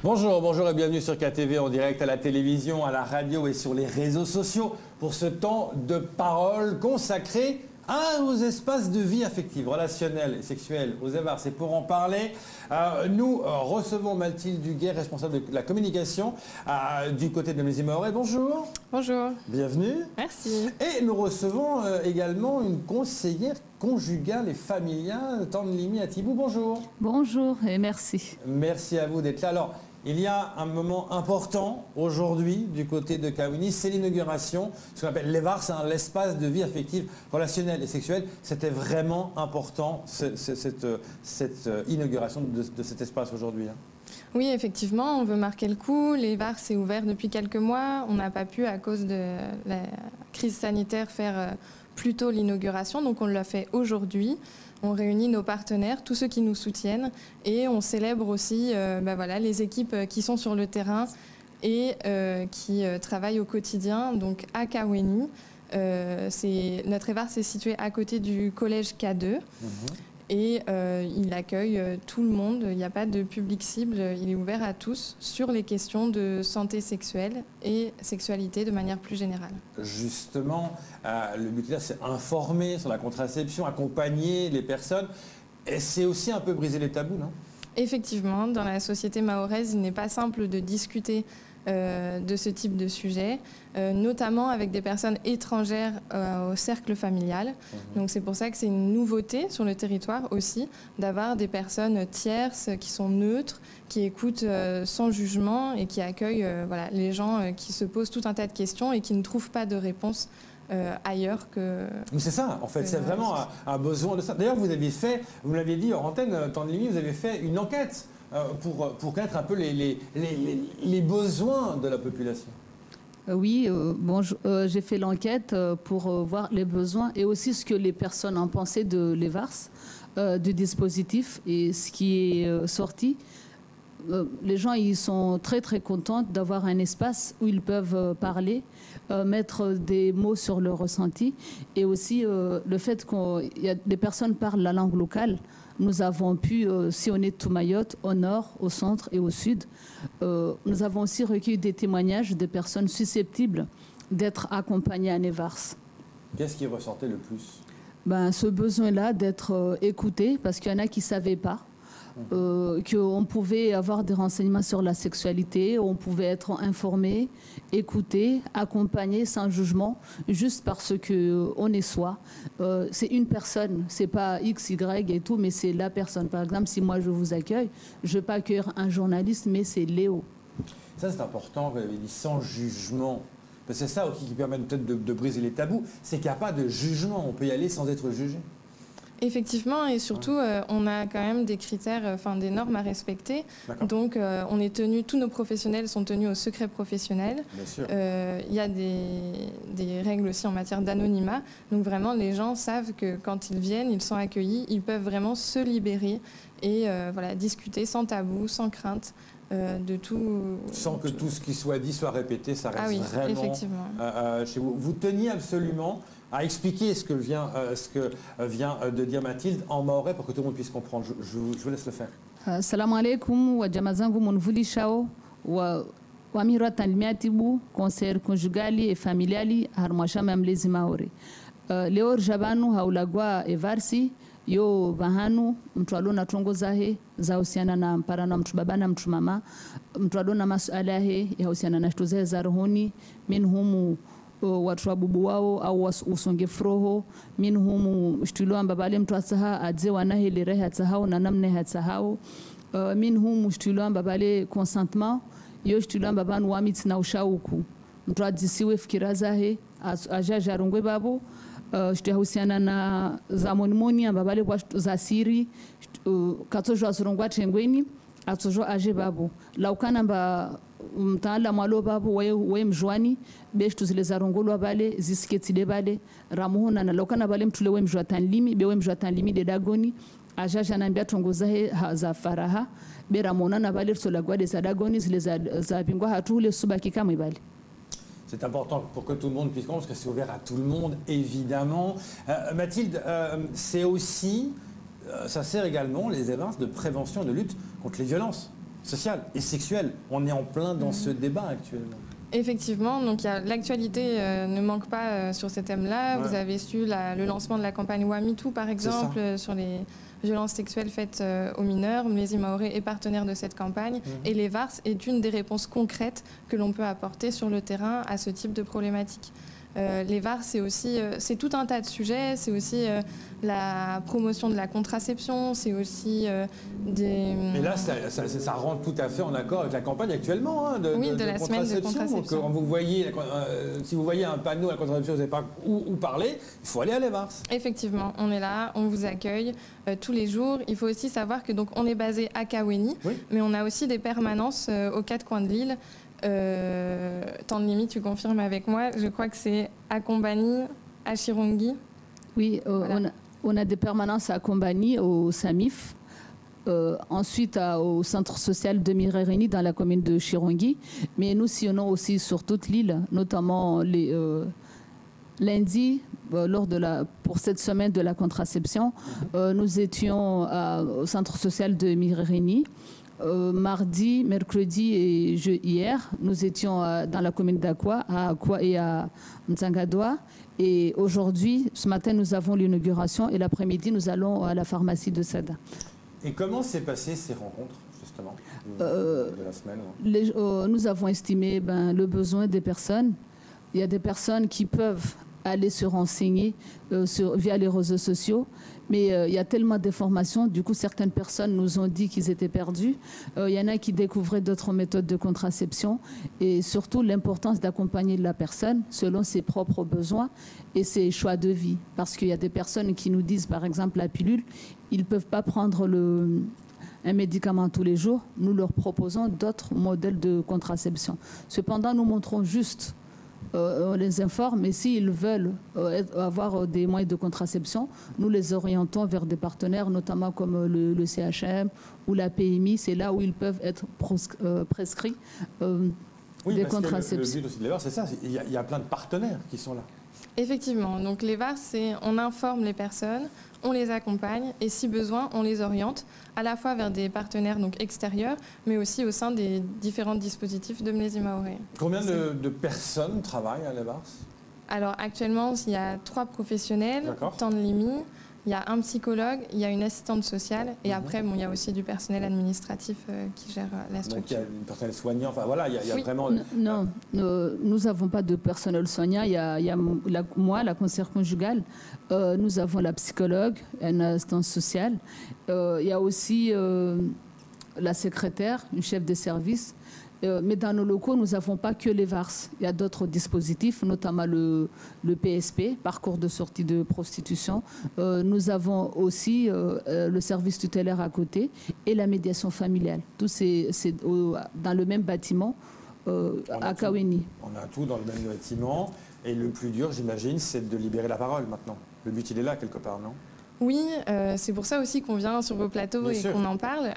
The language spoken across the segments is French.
Bonjour, bonjour et bienvenue sur KTV en direct à la télévision, à la radio et sur les réseaux sociaux pour ce temps de parole consacré aux espaces de vie affective, relationnelle et sexuelle aux Evars. Et pour en parler, nous recevons Mathilde Duguet, responsable de la communication du côté de Mlezi Maoré. Bonjour. Bonjour. Bienvenue. Merci. Et nous recevons également une conseillère conjugale et familiale, Tanlimi Atibou. Bonjour. Bonjour et merci. Merci à vous d'être là. Alors, il y a un moment important aujourd'hui du côté de Kawini, c'est l'inauguration, ce qu'on appelle l'Evars, c'est l'espace de vie affective, relationnelle et sexuelle. C'était vraiment important cette inauguration de cet espace aujourd'hui. Oui, effectivement, on veut marquer le coup. L'Evars est ouvert depuis quelques mois. On n'a pas pu, à cause de la crise sanitaire, faire plus tôt l'inauguration, donc on l'a fait aujourd'hui. On réunit nos partenaires, tous ceux qui nous soutiennent, et on célèbre aussi les équipes qui sont sur le terrain et qui travaillent au quotidien. Donc à Kaweni, notre Evars est situé à côté du collège K2. Et il accueille tout le monde, il n'y a pas de public cible, il est ouvert à tous sur les questions de santé sexuelle et sexualité de manière plus générale. Justement, le but là, c'est informer sur la contraception, accompagner les personnes, et c'est aussi un peu briser les tabous, non? Effectivement, dans la société mahoraise, il n'est pas simple de discuter de ce type de sujet, notamment avec des personnes étrangères au cercle familial. Donc c'est pour ça que c'est une nouveauté sur le territoire aussi, d'avoir des personnes tierces qui sont neutres, qui écoutent sans jugement et qui accueillent les gens qui se posent tout un tas de questions et qui ne trouvent pas de réponse ailleurs que... Mais c'est ça, en fait, c'est vraiment un besoin de ça. D'ailleurs, vous l'aviez dit en antenne, Tanlimi, vous avez fait une enquête pour connaître un peu les besoins de la population. Oui, j'ai fait l'enquête pour voir les besoins et aussi ce que les personnes ont pensé de l'Evars, du dispositif et ce qui est sorti. Les gens ils sont très très contents d'avoir un espace où ils peuvent parler, mettre des mots sur leur ressenti et aussi le fait que des personnes parlent la langue locale. Nous avons pu sillonner tout Mayotte, au nord, au centre et au sud. Nous avons aussi recueilli des témoignages de personnes susceptibles d'être accompagnées à Evars. Qu'est-ce qui ressortait le plus? Ce besoin-là d'être écouté, parce qu'il y en a qui ne savaient pas. Qu'on pouvait avoir des renseignements sur la sexualité, on pouvait être informé, écouté, accompagné sans jugement, juste parce qu'on est soi. C'est une personne, c'est pas X, Y et tout, mais c'est la personne. Par exemple, si moi je vous accueille, je ne vais pas accueillir un journaliste, mais c'est Léo. Ça c'est important, vous avez dit sans jugement. C'est ça aussi qui permet peut-être de briser les tabous, c'est qu'il n'y a pas de jugement, on peut y aller sans être jugé. Effectivement, et surtout, on a quand même des critères, des normes à respecter. Donc, on est tenu, tous nos professionnels sont tenus au secret professionnel. Bien sûr. Il y a des règles aussi en matière d'anonymat. Donc, vraiment, les gens savent que quand ils viennent, ils sont accueillis, ils peuvent vraiment se libérer et discuter sans tabou, sans crainte. De tout. Sans que tout ce qui soit dit soit répété, ça reste vraiment effectivement. Chez vous. Vous teniez absolument à expliquer ce que vient de dire Mathilde en maoré pour que tout le monde puisse comprendre. Je vous laisse le faire. Assalamu alaikum wa jamaa zangu munvulishao wa Wamira Tanlimi Atibou, conseillère conjugale et familiale harmashama Mlezi Maoré. Leo jabanu haulagwa Evarsi yo bahanu mtu alona tongoza he za husiana na mparana mtu baba na mtu mama mtu alona masuala he ya husiana na shtuze za rohoni minhumu watu wabubu wao au usonge froho minhumu shtulo ambabale mtu asaha adze wanahe lirehe atsahao na namne hatsahao minhumu shtulo ambabale consentement yo shtulo ambabanu wamiti na ushauku mtu adzisiwe fikira zahe ajajarungwe babo shtuhusiana na zamonimoni ambabale kwa za siri katsojo asurungwa tengweni atsojo aje babo laukana mba mtaala mwalo babo we mjwani beshtu zile zarongolwa bale zisiketile bale ramuhona na laukana bale mtule we mjwa Tanlimi be we mjwa Tanlimi de dagoni ajaja nambia tongoza he za faraha be ramona na bale solagwa de sadagoni zile za bingwa hatule subaki kamwe bale. C'est important pour que tout le monde puisse comprendre, parce que c'est ouvert à tout le monde, évidemment. Mathilde, c'est aussi, ça sert également les Evars de prévention et de lutte contre les violences sociale et sexuelle. On est en plein dans ce débat actuellement. Effectivement, donc l'actualité ne manque pas sur ces thèmes-là. Ouais. Vous avez su le lancement de la campagne WaMeToo, par exemple, sur les violences sexuelles faites aux mineurs. Mlezi Maoré est partenaire de cette campagne et les VARS est une des réponses concrètes que l'on peut apporter sur le terrain à ce type de problématique. Les VAR, c'est tout un tas de sujets. C'est aussi la promotion de la contraception, c'est aussi des... Et là, ça rentre tout à fait en accord avec la campagne actuellement de la semaine de contraception. Donc, quand vous voyez, si vous voyez un panneau à la contraception, vous ne savez pas où parler, il faut aller à les VAR. Effectivement, on est là, on vous accueille tous les jours. Il faut aussi savoir que donc on est basé à Kaweni, mais on a aussi des permanences aux quatre coins de l'île. Temps de limite, tu confirmes avec moi, je crois que c'est à Kombani, à Chirongi. Oui, voilà. On a des permanences à Kombani, au SAMIF, ensuite au centre social de Mirereni dans la commune de Chirongi, mais nous sillonnons aussi sur toute l'île, notamment lundi, pour cette semaine de la contraception, nous étions au centre social de Mirereni. Mardi, mercredi et hier, nous étions dans la commune d'Akwa, à Akwa et à Mtsangadoa. Et aujourd'hui, ce matin, nous avons l'inauguration et l'après-midi, nous allons à la pharmacie de Sada. Et comment s'est passé ces rencontres, justement, de la semaine Nous avons estimé le besoin des personnes. Il y a des personnes qui peuvent aller se renseigner via les réseaux sociaux. Mais il y a tellement d'informations, du coup certaines personnes nous ont dit qu'ils étaient perdus. Il y en a qui découvraient d'autres méthodes de contraception et surtout l'importance d'accompagner la personne selon ses propres besoins et ses choix de vie. Parce qu'il y a des personnes qui nous disent par exemple la pilule, ils ne peuvent pas prendre un médicament tous les jours. Nous leur proposons d'autres modèles de contraception. Cependant, nous montrons juste on les informe, mais s'ils veulent avoir des moyens de contraception, nous les orientons vers des partenaires, notamment comme le CHM ou la PMI. C'est là où ils peuvent être prescrits des contraceptions. Le but aussi de les VAR, c'est ça. Il y a plein de partenaires qui sont là. Effectivement. Donc les VAR, on informe les personnes, on les accompagne et si besoin, on les oriente à la fois vers des partenaires donc extérieurs, mais aussi au sein des différents dispositifs de Mlezi Maoré. Combien de personnes travaillent à les VAR? Alors actuellement, il y a 3 professionnels, temps de limite. Il y a un psychologue, il y a une assistante sociale et après, il y a aussi du personnel administratif qui gère la structure. Donc il y a du personnel soignant, enfin voilà, il y a vraiment... Non, nous n'avons pas de personnel soignant, il y a moi, la conseillère conjugale, nous avons la psychologue, une assistante sociale, il y a aussi la secrétaire, une chef de service. Mais dans nos locaux, nous n'avons pas que les VARS. Il y a d'autres dispositifs, notamment le PSP, parcours de sortie de prostitution. Nous avons aussi le service tutélaire à côté et la médiation familiale. Tout c'est dans le même bâtiment à Kaweni. On a tout dans le même bâtiment. Et le plus dur, j'imagine, c'est de libérer la parole maintenant. Le but, il est là, quelque part, non ? Oui, c'est pour ça aussi qu'on vient sur vos plateaux et qu'on en parle.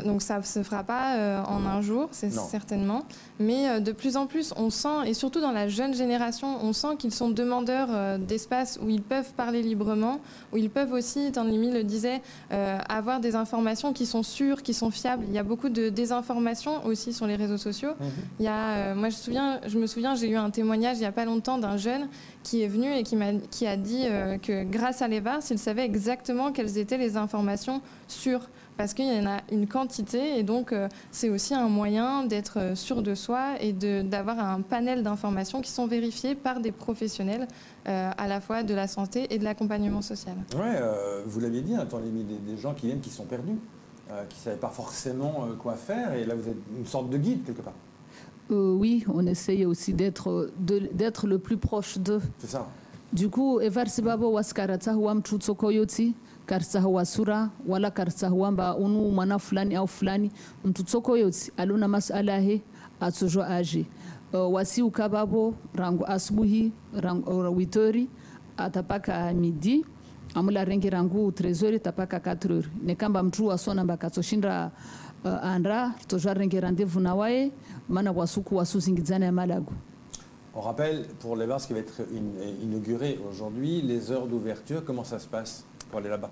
Donc ça ne se fera pas en un jour, c'est certainement. Mais de plus en plus, on sent, et surtout dans la jeune génération, on sent qu'ils sont demandeurs d'espace où ils peuvent parler librement, où ils peuvent aussi, Tanlimi le disait, avoir des informations qui sont sûres, qui sont fiables. Il y a beaucoup de désinformation aussi sur les réseaux sociaux. Il y a, moi, je me souviens, j'ai eu un témoignage il n'y a pas longtemps d'un jeune qui est venu et qui a dit que grâce à les VARS, il savait exactement quelles étaient les informations sûres. Parce qu'il y en a une quantité et donc c'est aussi un moyen d'être sûr de soi et d'avoir un panel d'informations qui sont vérifiées par des professionnels à la fois de la santé et de l'accompagnement social. Oui, vous l'aviez dit, temps limite, des gens qui viennent qui sont perdus, qui ne savaient pas forcément quoi faire et là vous êtes une sorte de guide quelque part. Oui, on essaye aussi d'être le plus proche d'eux. C'est ça. Du coup, evarsibabo waskarata huam tutsokoyoti karsa wasura wala karsa huamba unu mana fulani au fulani mtutsokoyoti aluna masala he atsojo age wasi ukababo rangu asubuhi rangu witori atapaka midi amula rengi rangu trésor tapaka 4 heures nekamba mtu asona mbakatsoshinda andra tojo rengi rendez-vous nawae mana wasuku wasuzingizana ya malago. On rappelle pour les VARS qui va être inauguré aujourd'hui, les heures d'ouverture, comment ça se passe pour aller là-bas?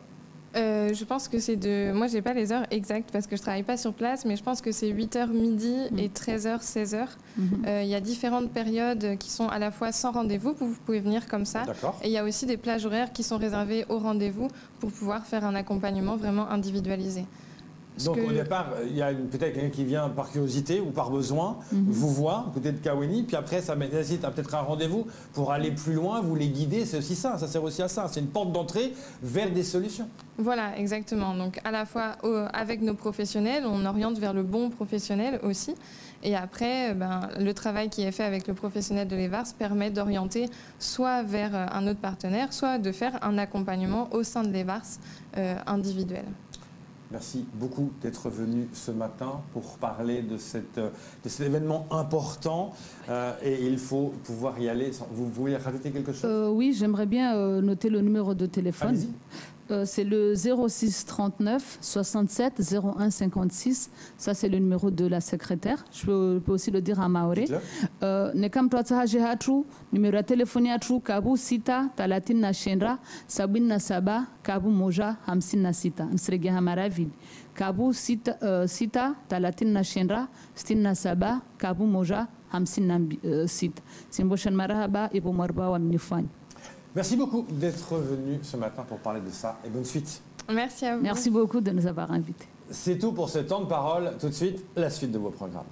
Je pense que c'est de... Moi, j'ai pas les heures exactes parce que je travaille pas sur place, mais je pense que c'est 8h midi et 13h, 16h. Il y a différentes périodes qui sont à la fois sans rendez-vous, vous pouvez venir comme ça. Et il y a aussi des plages horaires qui sont réservées au rendez-vous pour pouvoir faire un accompagnement vraiment individualisé. Donc au départ, il y a peut-être quelqu'un qui vient par curiosité ou par besoin, vous voit, peut-être Kawini, puis après ça nécessite peut-être un rendez-vous pour aller plus loin, vous les guider, c'est aussi ça sert aussi à ça, c'est une porte d'entrée vers des solutions. Voilà, exactement. Donc à la fois avec nos professionnels, on oriente vers le bon professionnel aussi. Et après, le travail qui est fait avec le professionnel de l'EVARS permet d'orienter soit vers un autre partenaire, soit de faire un accompagnement au sein de l'EVARS individuel. Merci beaucoup d'être venu ce matin pour parler de cet événement important et il faut pouvoir y aller. Vous voulez rajouter quelque chose? Oui, j'aimerais bien noter le numéro de téléphone. C'est le 06 39 67 01 56. Ça, c'est le numéro de la secrétaire. Je peux aussi le dire en maoré. Nekam Twatsahaje Hatru, numéro de téléphone Hatru, Kabu Sita, Talatin na Shenra, Sabin na Saba, Kabu Moja, Hamsin na Sita. Nsrege Hamaravid. Kabu Sita, Talatin na Shenra, Stin na Saba, Kabu Moja, Hamsin na Sita. Simboshan Marahaba, Ibo Marba wa Minifani. Merci beaucoup d'être venu ce matin pour parler de ça et bonne suite. Merci à vous. Merci beaucoup de nous avoir invités. C'est tout pour ce temps de parole. Tout de suite, la suite de vos programmes.